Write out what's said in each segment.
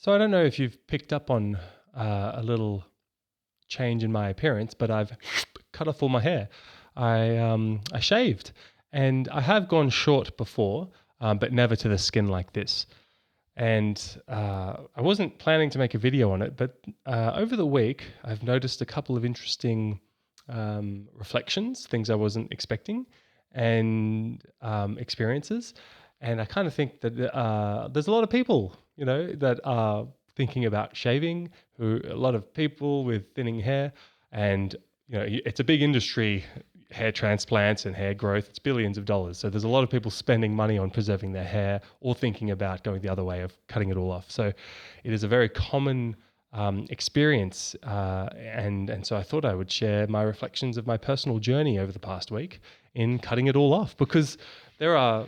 So I don't know if you've picked up on a little change in my appearance, but I've cut off all my hair. I shaved, and I have gone short before, but never to the skin like this. And I wasn't planning to make a video on it, but over the week I've noticed a couple of interesting reflections, things I wasn't expecting, and experiences. And I kind of think that there's a lot of people, that are thinking about shaving. A lot of people with thinning hair, and it's a big industry. Hair transplants and hair growth, it's billions of dollars. So there's a lot of people spending money on preserving their hair or thinking about going the other way of cutting it all off. So it is a very common experience. And so I thought I would share my reflections of my personal journey over the past week in cutting it all off, because there are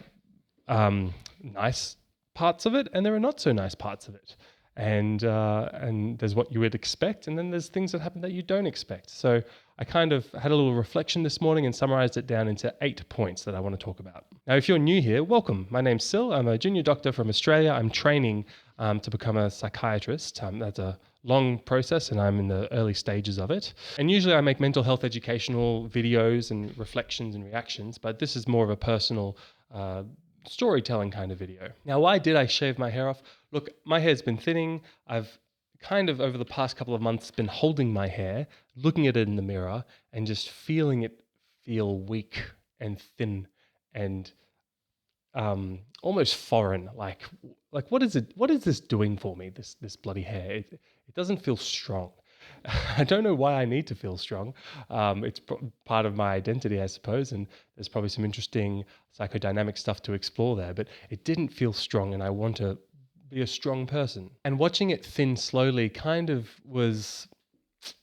nice parts of it and there are not so nice parts of it. And there's what you would expect, and then there's things that happen that you don't expect. So I kind of had a little reflection this morning and summarized it down into 8 points that I want to talk about. Now, if you're new here, welcome. My name's Sil. I'm a junior doctor from Australia. I'm training to become a psychiatrist. That's a long process, and I'm in the early stages of it. And usually I make mental health educational videos and reflections and reactions, but this is more of a personal storytelling kind of video. Now, why did I shave my hair off? Look, my hair's been thinning. I've kind of over the past couple of months been holding my hair, looking at it in the mirror, and just feeling it feel weak and thin and almost foreign. Like what is it? What is this doing for me? This bloody hair. It doesn't feel strong. I don't know why I need to feel strong. It's part of my identity, I suppose, and there's probably some interesting psychodynamic stuff to explore there. But it didn't feel strong, and I want to be a strong person. And watching it thin slowly kind of was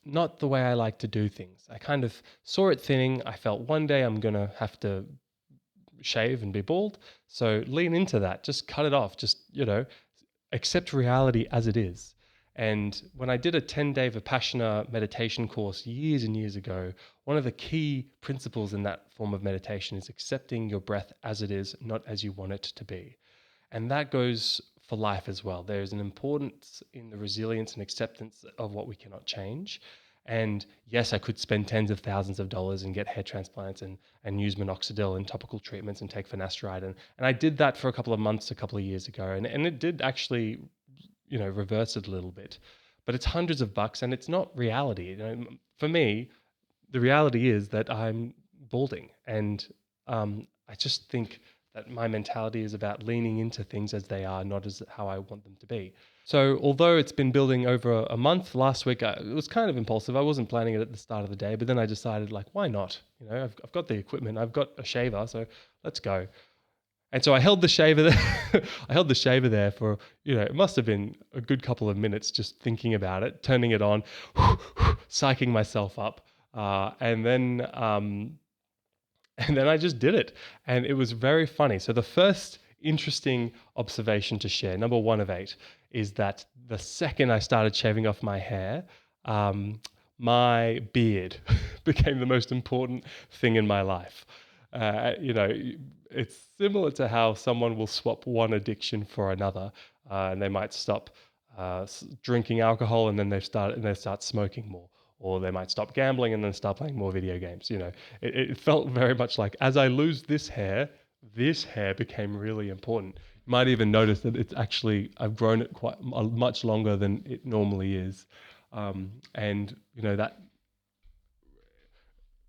not the way I like to do things. I kind of saw it thinning. I felt one day I'm gonna have to shave and be bald. So lean into that. Just cut it off. Just, accept reality as it is. And when I did a 10-day Vipassana meditation course years and years ago, one of the key principles in that form of meditation is accepting your breath as it is, not as you want it to be. And that goes for life as well. There's an importance in the resilience and acceptance of what we cannot change. And yes, I could spend tens of thousands of dollars and get hair transplants and use minoxidil and topical treatments and take finasteride. And I did that for a couple of months, a couple of years ago. And it did actually, reverse it a little bit. But it's hundreds of bucks and it's not reality. For me, the reality is that I'm balding. And I just think that my mentality is about leaning into things as they are, not as how I want them to be. So although it's been building over a month, last week it was kind of impulsive. I wasn't planning it at the start of the day, but then I decided, like, why not? I've got the equipment, I've got a shaver, so let's go. And so I held the shaver there. I held the shaver there for, it must have been a good couple of minutes just thinking about it, turning it on, psyching myself up. And then and then I just did it. And it was very funny. So the first interesting observation to share, number 1 of 8, is that the second I started shaving off my hair, my beard became the most important thing in my life. It's similar to how someone will swap one addiction for another, and they might stop drinking alcohol, and then they start smoking more, or they might stop gambling and then start playing more video games. It felt very much like, as I lose this hair became really important. You might even notice that I've grown it quite much longer than it normally is, and that,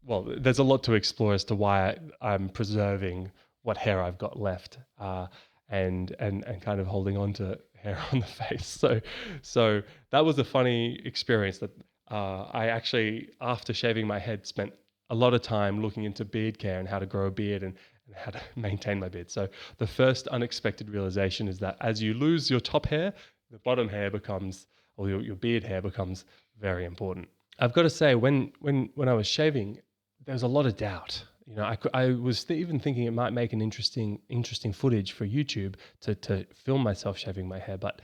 well, there's a lot to explore as to why I'm preserving what hair I've got left, and kind of holding on to hair on the face. So that was a funny experience that I actually, after shaving my head, spent a lot of time looking into beard care and how to grow a beard and how to maintain my beard. So the first unexpected realization is that as you lose your top hair, the bottom hair becomes, or your beard hair becomes very important. I've got to say, when I was shaving, there was a lot of doubt. I was even thinking it might make an interesting footage for YouTube to film myself shaving my hair, but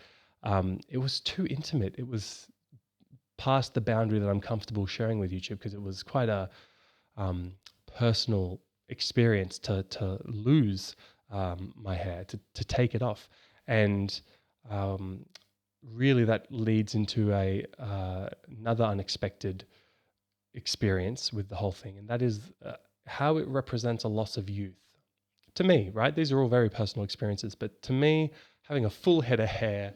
it was too intimate. It was past the boundary that I'm comfortable sharing with YouTube, because it was quite a personal experience to lose my hair, to take it off. And really that leads into another unexpected experience with the whole thing, and that is how it represents a loss of youth. To me, right? These are all very personal experiences, but to me, having a full head of hair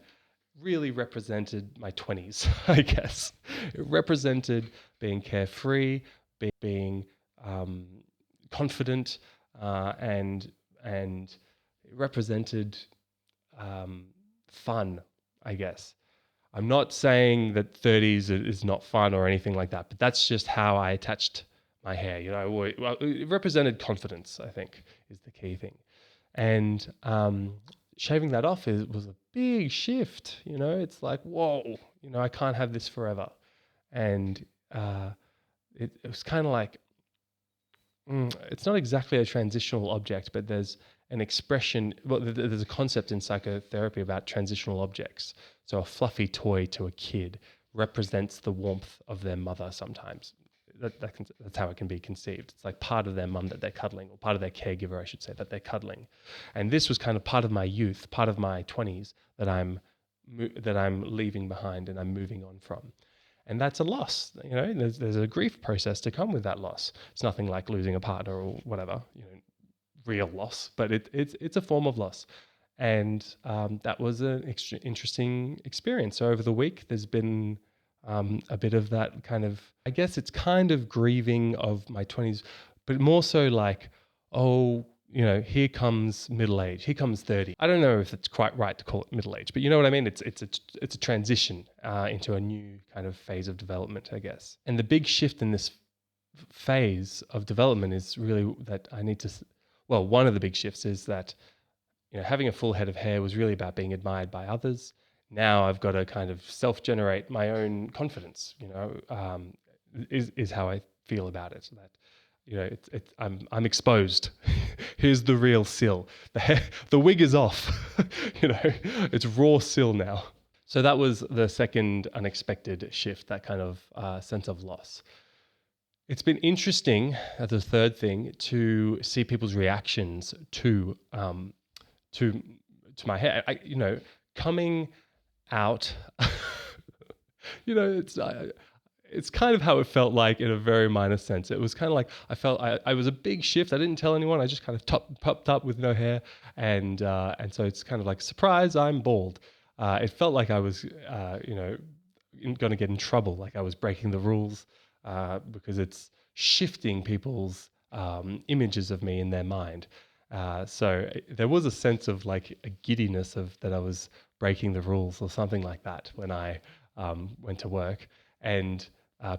really represented my 20s, I guess. It represented being carefree, being um, confident, and it represented fun, I guess. I'm not saying that 30s is not fun or anything like that, but that's just how I attached my hair. Well, it represented confidence, I think, is the key thing. And shaving that off was a big shift. It's like, whoa, I can't have this forever. And it was kind of like, it's not exactly a transitional object, but there's an expression. Well, there's a concept in psychotherapy about transitional objects. So a fluffy toy to a kid represents the warmth of their mother sometimes. That's how it can be conceived. It's like part of their mum that they're cuddling, or part of their caregiver, I should say, that they're cuddling. And this was kind of part of my youth, part of my 20s that I'm leaving behind and I'm moving on from. And that's a loss. There's a grief process to come with that loss. It's nothing like losing a partner or whatever, real loss, but it's a form of loss. And that was an interesting experience. So over the week, there's been a bit of that kind of, I guess it's kind of grieving of my 20s, but more so like, oh, here comes middle age, here comes 30. I don't know if it's quite right to call it middle age, but you know what I mean? It's a transition into a new kind of phase of development, I guess. And the big shift in this phase of development is really that one of the big shifts is that, having a full head of hair was really about being admired by others. Now I've got to kind of self-generate my own confidence, is how I feel about it. That, I'm exposed. Here's the real Sil. The wig is off. It's raw Sil now. So that was the second unexpected shift, that kind of sense of loss. It's been interesting, the third thing, to see people's reactions to my hair. Coming out, it's kind of how it felt like in a very minor sense. It was kind of like I was a big shift. I didn't tell anyone. I just kind of popped up with no hair, and so it's kind of like, surprise, I'm bald. It felt like I was going to get in trouble, like I was breaking the rules, because it's shifting people's images of me in their mind. So there was a sense of like a giddiness of that I was breaking the rules or something like that when I went to work, and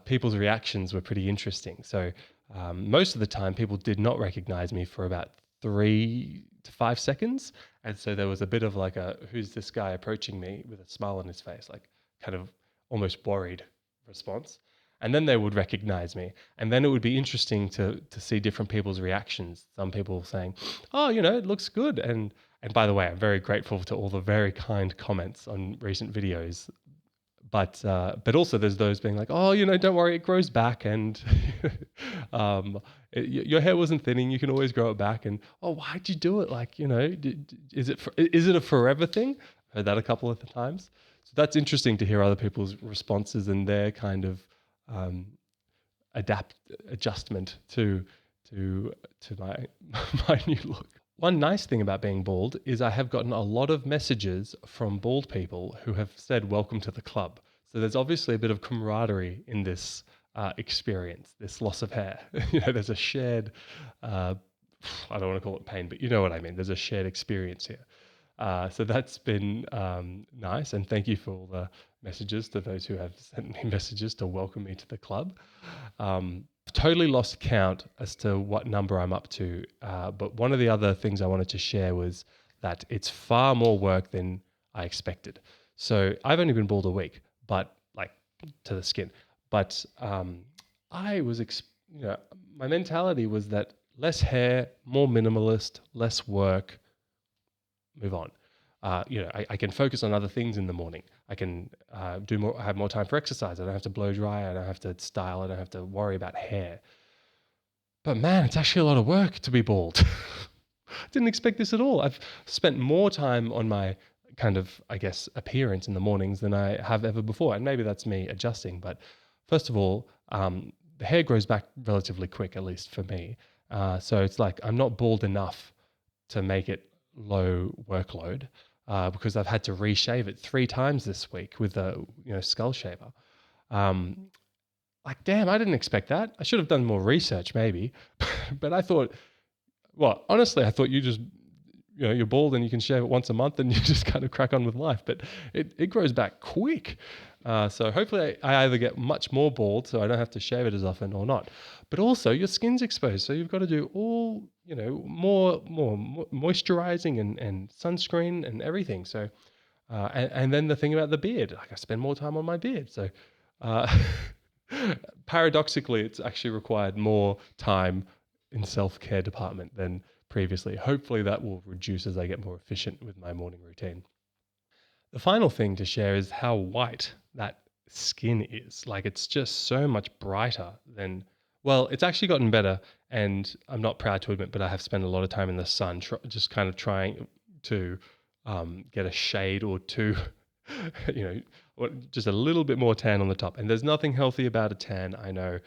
people's reactions were pretty interesting. So most of the time, people did not recognize me for about 3 to 5 seconds, and so there was a bit of like who's this guy approaching me with a smile on his face, like kind of almost worried response. And then they would recognize me. And then it would be interesting to see different people's reactions. Some people saying, oh, it looks good. And by the way, I'm very grateful to all the very kind comments on recent videos. But also there's those being like, oh, don't worry, it grows back. And your hair wasn't thinning. You can always grow it back. And, oh, why'd you do it? Like, is it a forever thing? I've heard that a couple of times. So that's interesting to hear other people's responses and their kind of adjustment to my my new look. One nice thing about being bald is I have gotten a lot of messages from bald people who have said welcome to the club. So there's obviously a bit of camaraderie in this experience, this loss of hair. There's a shared I don't want to call it pain, but you know what I mean. There's a shared experience here. So that's been nice, and thank you for all the messages to those who have sent me messages to welcome me to the club. I've totally lost count as to what number I'm up to, but one of the other things I wanted to share was that it's far more work than I expected. So I've only been bald a week, but like to the skin. But I was, my mentality was that less hair, more minimalist, less work, move on. I can focus on other things in the morning. I can do more. I have more time for exercise. I don't have to blow dry. I don't have to style. I don't have to worry about hair. But man, it's actually a lot of work to be bald. Didn't expect this at all. I've spent more time on my kind of, I guess, appearance in the mornings than I have ever before. And maybe that's me adjusting. But first of all, the hair grows back relatively quick, at least for me. So it's like I'm not bald enough to make it low workload because I've had to reshave it 3 times this week with a skull shaver. Um, like, damn, I didn't expect that. I should have done more research, maybe. But I thought, well, honestly, I thought you just, you're bald and you can shave it once a month and you just kind of crack on with life. But it grows back quick. So hopefully I either get much more bald so I don't have to shave it as often or not. But also your skin's exposed. So you've got to do all, more moisturizing and sunscreen and everything. So, and then the thing about the beard, like I spend more time on my beard. So, uh, paradoxically, it's actually required more time in self-care department than previously. Hopefully that will reduce as I get more efficient with my morning routine. The final thing to share is how white that skin is. Like it's just so much brighter than, well, it's actually gotten better. And I'm not proud to admit, but I have spent a lot of time in the sun, just kind of trying to get a shade or two, just a little bit more tan on the top. And there's nothing healthy about a tan. I know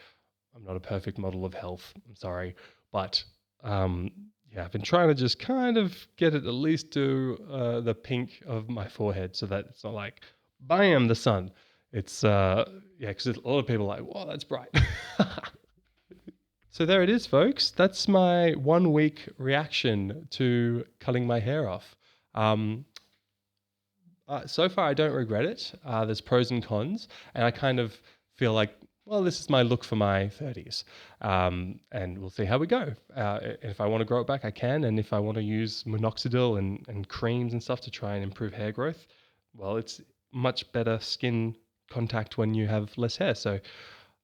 I'm not a perfect model of health. I'm sorry. But yeah, I've been trying to just kind of get it at least to the pink of my forehead so that it's not like, bam, the sun. It's, yeah, because a lot of people are like, wow, that's bright. So there it is, folks. That's my 1 week reaction to cutting my hair off. So far, I don't regret it. There's pros and cons, and I kind of feel like, well, this is my look for my 30s, and we'll see how we go. If I want to grow it back, I can, and if I want to use minoxidil and creams and stuff to try and improve hair growth, well, it's much better skin contact when you have less hair. So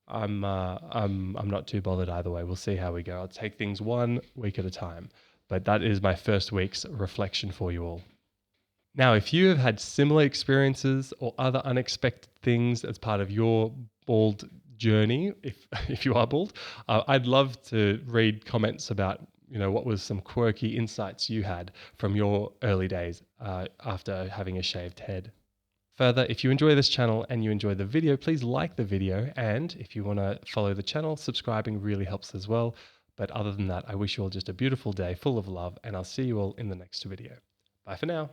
I'm not too bothered either way. We'll see how we go. I'll take things 1 week at a time. But that is my first week's reflection for you all. Now, if you have had similar experiences or other unexpected things as part of your bald journey, if you are bald, I'd love to read comments about what was some quirky insights you had from your early days after having a shaved head. Further, if you enjoy this channel and you enjoy the video, please like the video. And if you want to follow the channel, subscribing really helps as well. But other than that, I wish you all just a beautiful day full of love, and I'll see you all in the next video. Bye for now.